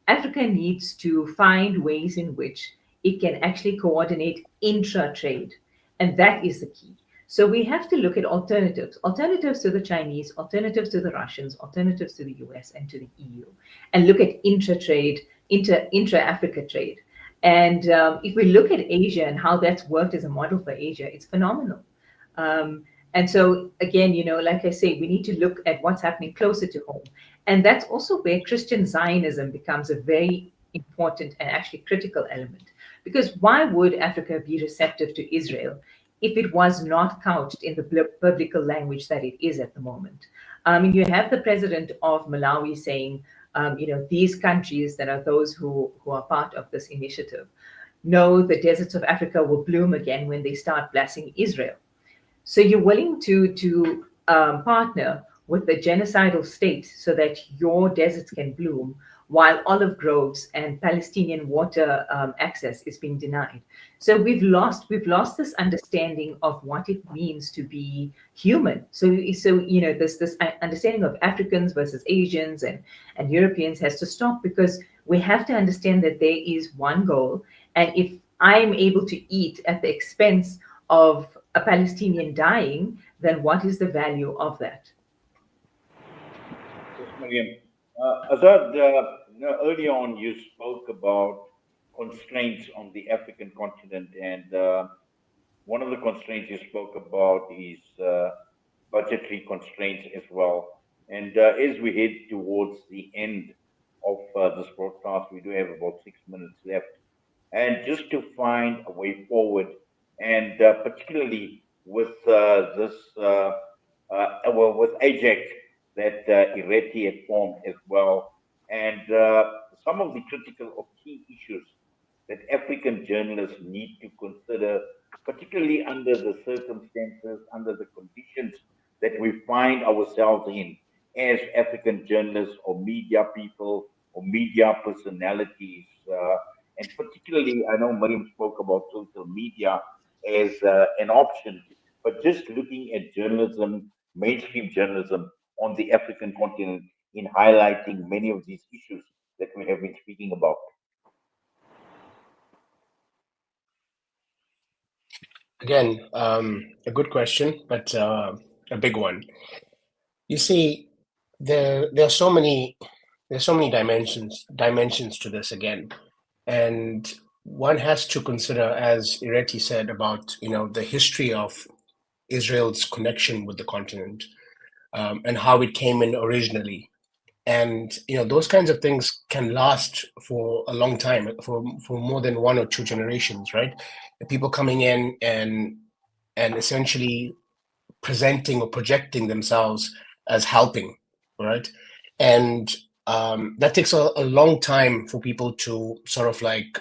Africa needs to find ways in which it can actually coordinate intra-trade. And that is the key. So we have to look at alternatives to the Chinese, alternatives to the Russians, alternatives to the US and to the EU, and look at intra-trade, intra-Africa trade. And if we look at Asia and how that's worked as a model for Asia, it's phenomenal. And so, again, like I say, we need to look at what's happening closer to home. And that's also where Christian Zionism becomes a very important and actually critical element. Because why would Africa be receptive to Israel if it was not couched in the biblical language that it is at the moment? You have the president of Malawi saying, these countries that are those who are part of this initiative know the deserts of Africa will bloom again when they start blessing Israel. So you're willing to partner with the genocidal state so that your deserts can bloom while olive groves and Palestinian water access is being denied. So we've lost this understanding of what it means to be human. So this understanding of Africans versus Asians and Europeans has to stop, because we have to understand that there is one goal. And if I'm able to eat at the expense of a Palestinian dying, then what is the value of that? Yes, Mariam. Azad, early on you spoke about constraints on the African continent, and one of the constraints you spoke about is budgetary constraints as well. And as we head towards the end of this broadcast, we do have about 6 minutes left. And just to find a way forward, and particularly with with AJAC that Ireti had formed as well, and some of the critical or key issues that African journalists need to consider, particularly under the circumstances, under the conditions that we find ourselves in as African journalists or media people or media personalities. And particularly, I know Mariam spoke about social media as an option, but just looking at journalism, mainstream journalism on the African continent in highlighting many of these issues that we have been speaking about. Again, a good question, but a big one. You see, there are so many dimensions to this again, and one has to consider, as Ireti said, about the history of Israel's connection with the continent, and how it came in originally. And those kinds of things can last for a long time, for more than one or two generations, right? The people coming in and essentially presenting or projecting themselves as helping, right? And that takes a long time for people to sort of like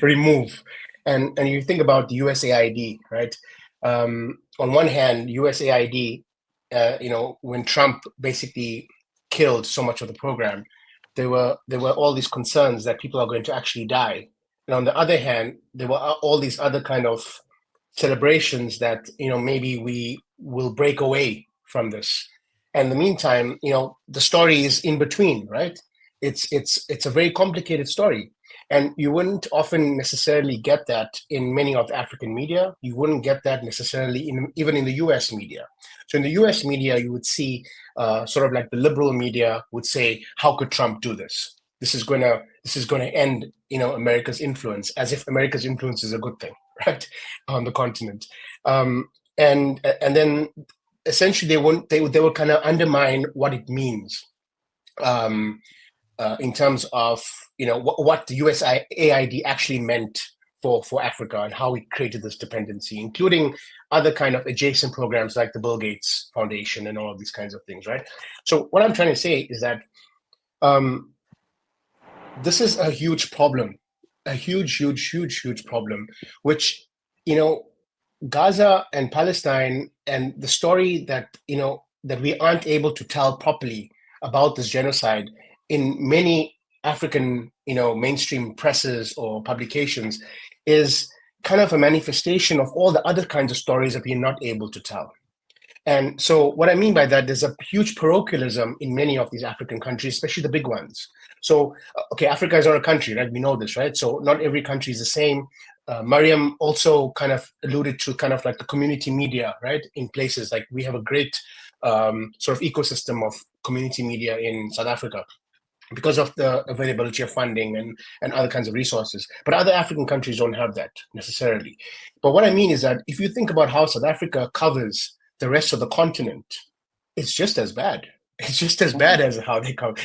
remove. And you think about the USAID, right? On one hand, USAID, when Trump basically killed so much of the program, there were all these concerns that people are going to actually die And on the other hand, there were all these other kind of celebrations that, maybe we will break away from this. And in the meantime, the story is in between, right? It's a very complicated story. And you wouldn't often necessarily get that in many of the African media. You wouldn't get that necessarily even in the US media. So in the US media, you would see sort of like the liberal media would say, how could Trump do this? This is gonna end, America's influence, as if America's influence is a good thing, right, on the continent. And then essentially they would kind of undermine what it means. In terms of what the USAID actually meant for Africa and how it created this dependency, including other kind of adjacent programs like the Bill Gates Foundation and all of these kinds of things, right? So what I'm trying to say is that this is a huge problem, a huge problem, which Gaza and Palestine and the story that that we aren't able to tell properly about this genocide in many African, mainstream presses or publications is kind of a manifestation of all the other kinds of stories that we're not able to tell. And so what I mean by that, there's a huge parochialism in many of these African countries, especially the big ones. So, okay, Africa is not a country, right? We know this, right? So not every country is the same. Mariam also kind of alluded to kind of like the community media, right? In places like we have a great sort of ecosystem of community media in South Africa because of the availability of funding and other kinds of resources. But other African countries don't have that necessarily. But what I mean is that if you think about how South Africa covers the rest of the continent, it's just as bad. It's just as bad as how they cover.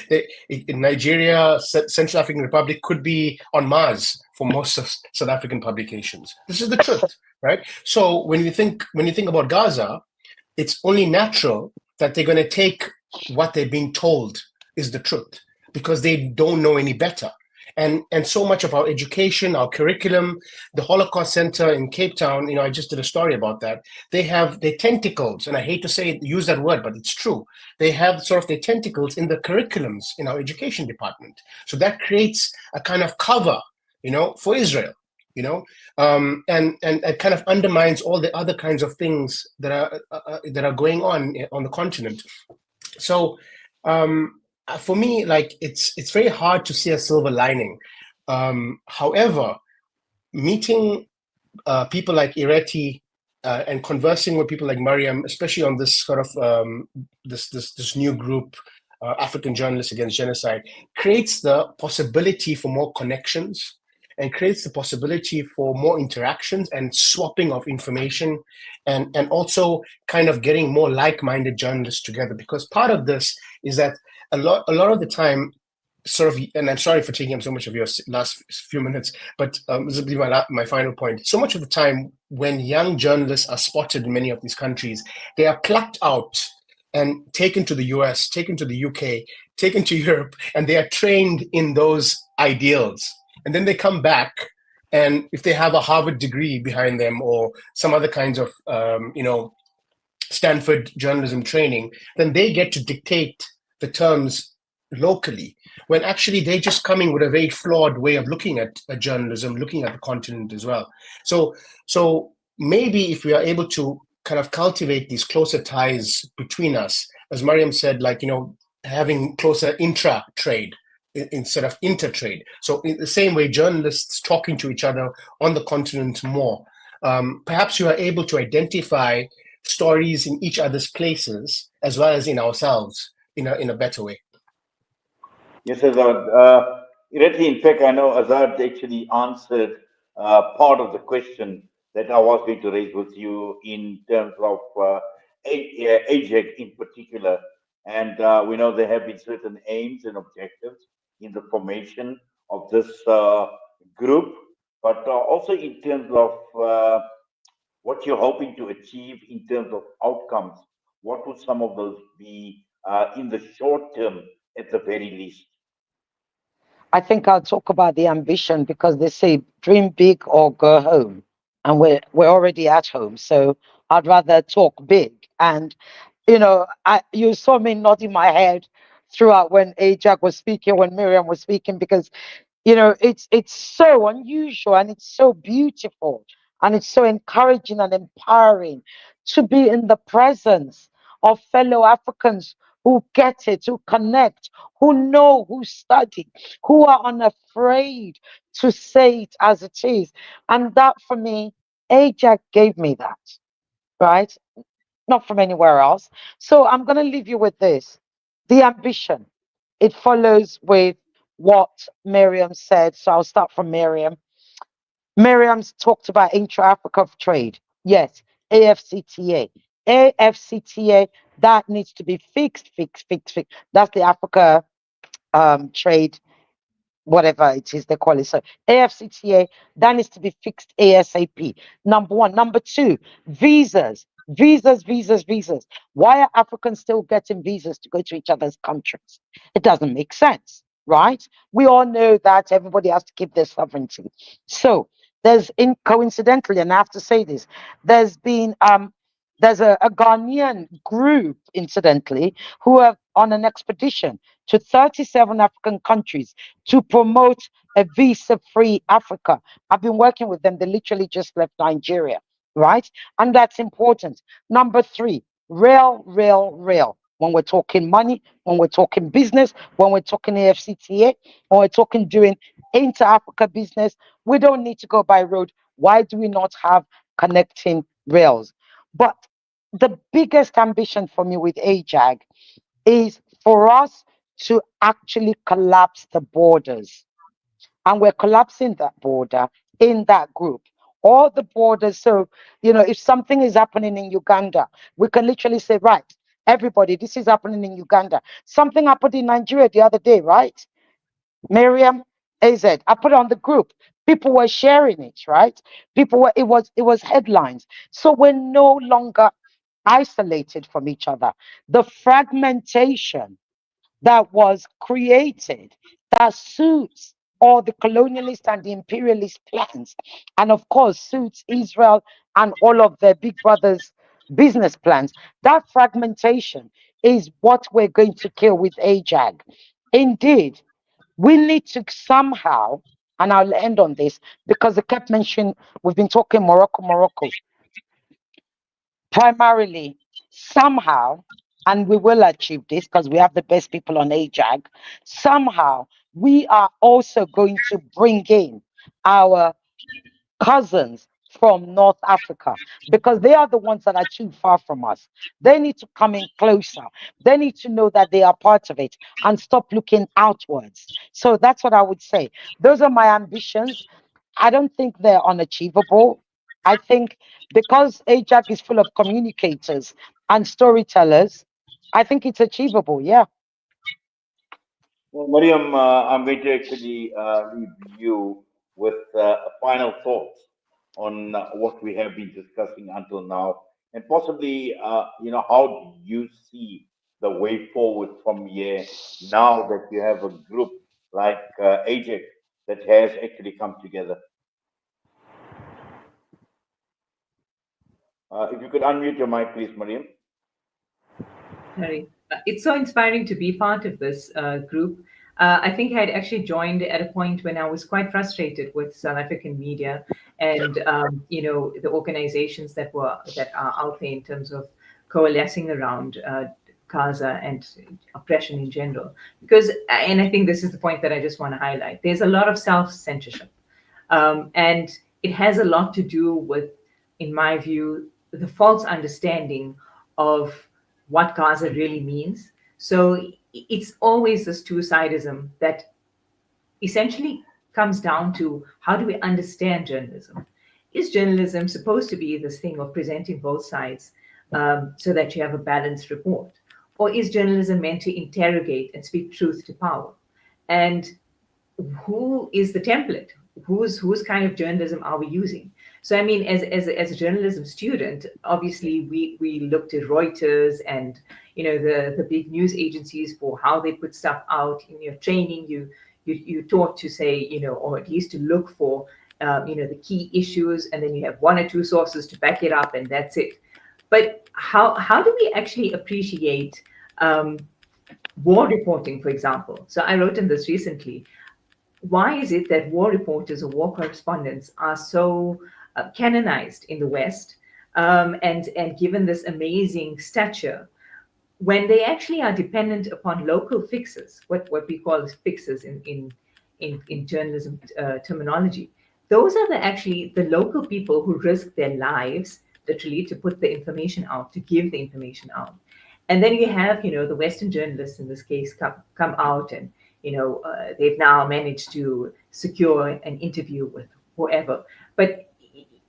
In Nigeria, Central African Republic could be on Mars for most of South African publications. This is the truth, right? So when you think about Gaza, it's only natural that they're going to take what they're being told is the truth, because they don't know any better. And so much of our education, our curriculum, the Holocaust Center in Cape Town, I just did a story about that. They have their tentacles, and I hate to use that word, but it's true. They have sort of their tentacles in the curriculums in our education department. So that creates a kind of cover, for Israel, and it kind of undermines all the other kinds of things that are going on the continent. So, for me, like it's very hard to see a silver lining. However, meeting people like Ireti and conversing with people like Mariam, especially on this sort of this new group, African Journalists Against Genocide, creates the possibility for more connections and creates the possibility for more interactions and swapping of information, and also kind of getting more like-minded journalists together. Because part of this is that a lot of the time, sort of, and I'm sorry for taking up so much of your last few minutes, but this will be my final point. So much of the time, when young journalists are spotted in many of these countries, they are plucked out and taken to the US, taken to the UK, taken to Europe, and they are trained in those ideals. And then they come back, and if they have a Harvard degree behind them or some other kinds of, Stanford journalism training, then they get to dictate the terms locally, when actually they're just coming with a very flawed way of looking at journalism, looking at the continent as well. So maybe if we are able to kind of cultivate these closer ties between us, as Mariam said, like, having closer intra-trade instead of inter-trade. So in the same way, journalists talking to each other on the continent more, perhaps you are able to identify stories in each other's places as well as in ourselves in a better way. Yes, Azad. Ireti, in fact, I know Azad actually answered part of the question that I was going to raise with you in terms of AJEC in particular. And we know there have been certain aims and objectives in the formation of this group, but also in terms of what you're hoping to achieve in terms of outcomes. What would some of those be in the short term, at the very least? I think I'll talk about the ambition, because they say dream big or go home, and we're already at home. So I'd rather talk big. And you saw me nodding my head throughout when Ajak was speaking, when Miriam was speaking, because You know, it's so unusual and it's so beautiful and it's so encouraging and empowering to be in the presence of fellow Africans who get it, who connect, who know, who study, who are unafraid to say it as it is. And that for me, Ajax gave me that, right? Not from anywhere else. So I'm going to leave you with this: the ambition. It follows with what Miriam said. So I'll start from Miriam. Miriam's talked about intra-Africa trade. Yes, AFCTA. AFCTA, that needs to be fixed. That's the Africa trade, whatever it is they call it. So AFCTA, that needs to be fixed ASAP. Number one. Number two, visas. Visas. Why are Africans still getting visas to go to each other's countries? It doesn't make sense, right? We all know that everybody has to keep their sovereignty. So coincidentally, and I have to say this, there's been there's a Ghanaian group, incidentally, who are on an expedition to 37 African countries to promote a visa-free Africa. I've been working with them. They literally just left Nigeria, right? And that's important. Number three, real. When we're talking money, when we're talking business, when we're talking AFCTA, when we're talking doing inter-Africa business, we don't need to go by road. Why do we not have connecting rails? But the biggest ambition for me with AJAG is for us to actually collapse the borders. And we're collapsing that border in that group. All the borders. So, if something is happening in Uganda, we can literally say, right, everybody, this is happening in Uganda. Something happened in Nigeria the other day, right? Miriam, AZ, I put it on the group. People were sharing it, right? It was headlines. So we're no longer isolated from each other. The fragmentation that was created that suits all the colonialist and the imperialist plans, and of course suits Israel and all of their big brothers' business plans. That fragmentation is what we're going to kill with AJAG. Indeed, we need to somehow, and I'll end on this because they kept mentioning we've been talking Morocco. Primarily, somehow, and we will achieve this because we have the best people on AJAG, somehow we are also going to bring in our cousins from North Africa because they are the ones that are too far from us. They need to come in closer. They need to know that they are part of it and stop looking outwards. So that's what I would say. Those are my ambitions. I don't think they're unachievable. I think because AJAC is full of communicators and storytellers, I think it's achievable. Yeah. Well, Mariam, I'm going to actually leave you with final thoughts on what we have been discussing until now, and possibly, how do you see the way forward from here now that you have a group like AJEC that has actually come together? If you could unmute your mic, please, Mariam. Sorry. It's so inspiring to be part of this group. I think I had actually joined at a point when I was quite frustrated with South African media and the organizations that are out there in terms of coalescing around Gaza and oppression in general. And I think this is the point that I just want to highlight. There's a lot of self-censorship, and it has a lot to do with, in my view, the false understanding of what Gaza really means. So it's always this two-sidism that essentially comes down to how do we understand journalism? Is journalism supposed to be this thing of presenting both sides so that you have a balanced report? Or is journalism meant to interrogate and speak truth to power? And who is the template? Whose kind of journalism are we using? So I mean, as a journalism student, obviously we looked at Reuters and the big news agencies for how they put stuff out. In your training, you taught to say, or at least to look for the key issues, and then you have one or two sources to back it up, and that's it. But how do we actually appreciate war reporting, for example? So I wrote in this recently. why is it that war reporters or war correspondents are so canonized in the West, and given this amazing stature, when they actually are dependent upon local fixes, what we call fixes in journalism terminology? Those are actually the local people who risk their lives literally to put the information out, to give the information out. And then you have, the Western journalists in this case come out, and they've now managed to secure an interview with whoever. But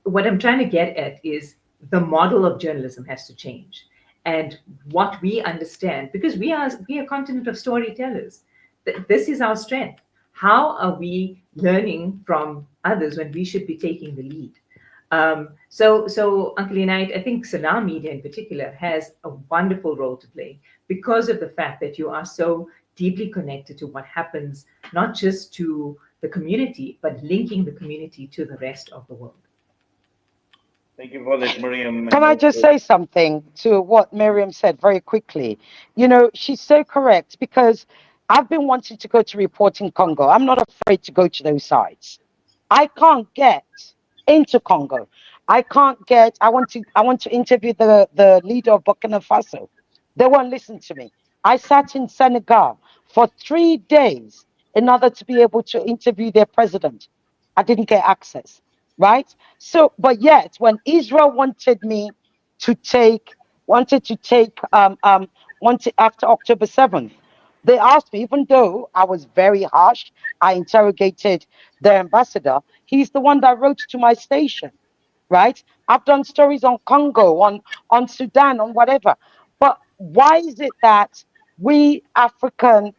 what I'm trying to get at is the model of journalism has to change, and what we understand, because we are a continent of storytellers. This is our strength. How are we learning from others when we should be taking the lead? So Uncle Unite, I think Salam Media in particular has a wonderful role to play because of the fact that you are so deeply connected to what happens, not just to the community, but linking the community to the rest of the world. Thank you for that, Mariam. Can And I just also, say something to what Miriam said very quickly? She's so correct because I've been wanting to go to report in Congo. I'm not afraid to go to those sites. I can't get into Congo. I want to interview the leader of Burkina Faso. They won't listen to me. I sat in Senegal for 3 days in order to be able to interview their president. I didn't get access, right? So, but yet, when Israel wanted to take, wanted after October 7th, they asked me, even though I was very harsh, I interrogated the ambassador. He's the one that wrote to my station, right? I've done stories on Congo, on Sudan, on whatever. But why is it that we African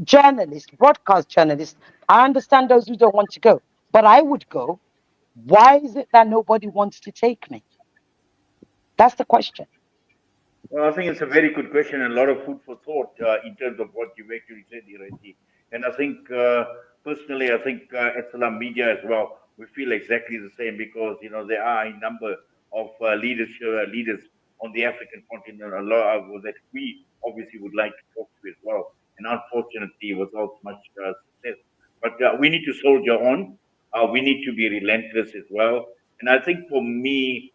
journalists, broadcast journalists, I understand those who don't want to go, but I would go. Why is it that nobody wants to take me? That's the question. well, I think it's a very good question and a lot of food for thought in terms of what you actually said, Ireti. And I think, personally, I think at Salam Media as well, we feel exactly the same because, there are a number of leaders on the African continent, a lot that we obviously would like to talk to as well. And unfortunately, without much success. But we need to soldier on. We need to be relentless as well. And I think for me,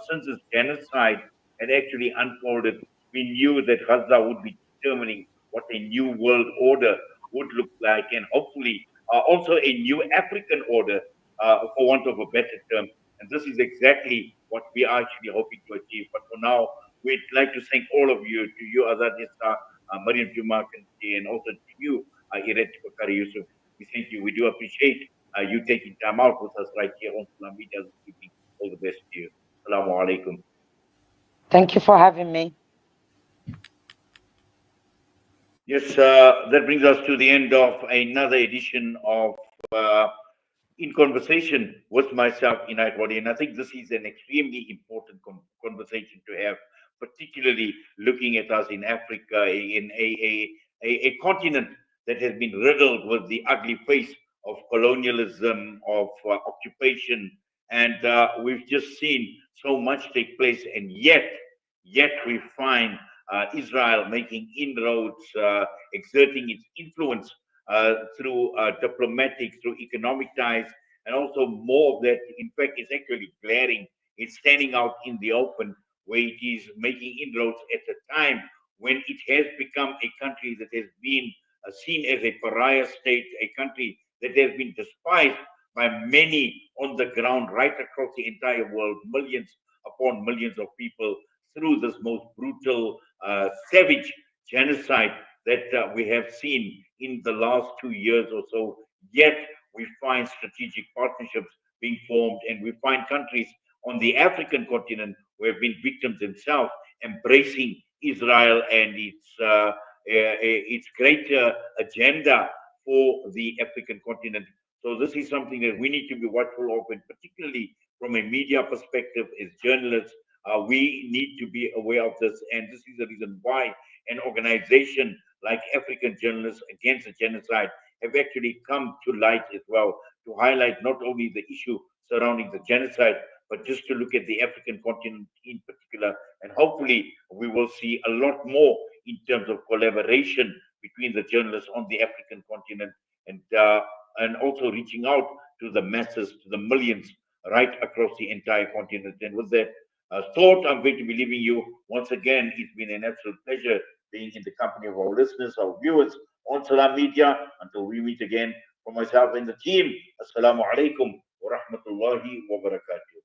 since it's genocide, had actually unfolded, we knew that Gaza would be determining what a new world order would look like, and hopefully also a new African order, for want of a better term. And this is exactly what we are actually hoping to achieve. But for now, we'd like to thank all of you, to you, Azad Essa, Mariam Jooma Carikci, and also to you, Ireti Bakare-Yusuf. We thank you. We do appreciate you taking time out with us right here on Salam Media this evening. All the best to you. Assalamu alaikum. Thank you for having me. Yes, that brings us to the end of another edition of uh, In Conversation with myself, Inayat Wadi. And I think this is an extremely important conversation to have, particularly looking at us in Africa, in a continent that has been riddled with the ugly face of colonialism, of occupation. And we've just seen so much take place. And yet we find Israel making inroads, exerting its influence through diplomatic, through economic ties, and also more of that, in fact, is actually glaring. It's standing out in the open where it is making inroads at a time when it has become a country that has been seen as a pariah state, a country that has been despised by many on the ground right across the entire world, millions upon millions of people through this most brutal, savage genocide that we have seen in the last 2 years or so. Yet we find strategic partnerships being formed, and we find countries on the African continent who have been victims themselves embracing Israel and its greater agenda for the African continent. So this is something that we need to be watchful of, and particularly from a media perspective, as journalists, we need to be aware of this. And this is the reason why an organization like African Journalists Against the Genocide have actually come to light as well, to highlight not only the issue surrounding the genocide, but just to look at the African continent in particular. And hopefully, we will see a lot more in terms of collaboration between the journalists on the African continent and also reaching out to the masses, to the millions right across the entire continent. And with that thought, I'm going to be leaving you once again. It's been an absolute pleasure being in the company of our listeners, our viewers on Salam Media. Until we meet again, for myself and the team, Assalamu alaikum wa rahmatullahi wa barakatuh.